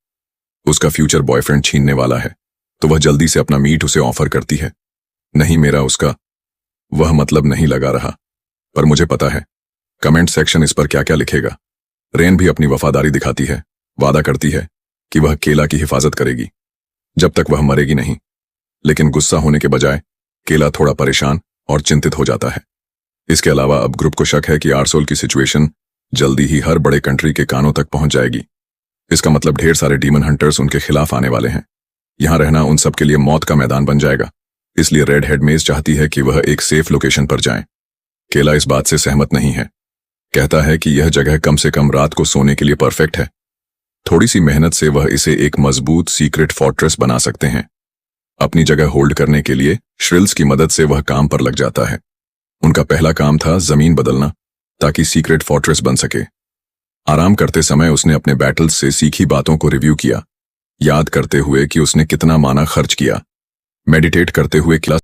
Speaker 1: उसका फ्यूचर बॉयफ्रेंड छीनने वाला है, तो वह जल्दी से अपना मीट उसे ऑफर करती है। नहीं, मेरा उसका वह मतलब नहीं लगा रहा, पर मुझे पता है कमेंट सेक्शन इस पर क्या क्या लिखेगा। रेन भी अपनी वफादारी दिखाती है, वादा करती है कि वह केला की हिफाजत करेगी जब तक वह मरेगी नहीं। लेकिन गुस्सा होने के बजाय केला थोड़ा परेशान और चिंतित हो जाता है। इसके अलावा अब ग्रुप को शक है कि आरसोल की सिचुएशन जल्दी ही हर बड़े कंट्री के कानों तक पहुंच जाएगी। इसका मतलब ढेर सारे डीमन हंटर्स उनके खिलाफ आने वाले हैं। यहां रहना उन सब के लिए मौत का मैदान बन जाएगा। इसलिए रेड हेड मेज चाहती है कि वह एक सेफ लोकेशन पर जाएं। केला इस बात से सहमत नहीं है, कहता है कि यह जगह कम से कम रात को सोने के लिए परफेक्ट है। थोड़ी सी मेहनत से वह इसे एक मजबूत सीक्रेट फोर्ट्रेस बना सकते हैं। अपनी जगह होल्ड करने के लिए श्रिल्स की मदद से वह काम पर लग जाता है। उनका पहला काम था जमीन बदलना, ताकि सीक्रेट फोर्ट्रेस बन सके। आराम करते समय उसने अपने बैटल्स से सीखी बातों को रिव्यू किया, याद करते हुए कि उसने कितना माना खर्च किया। मेडिटेट करते हुए क्लास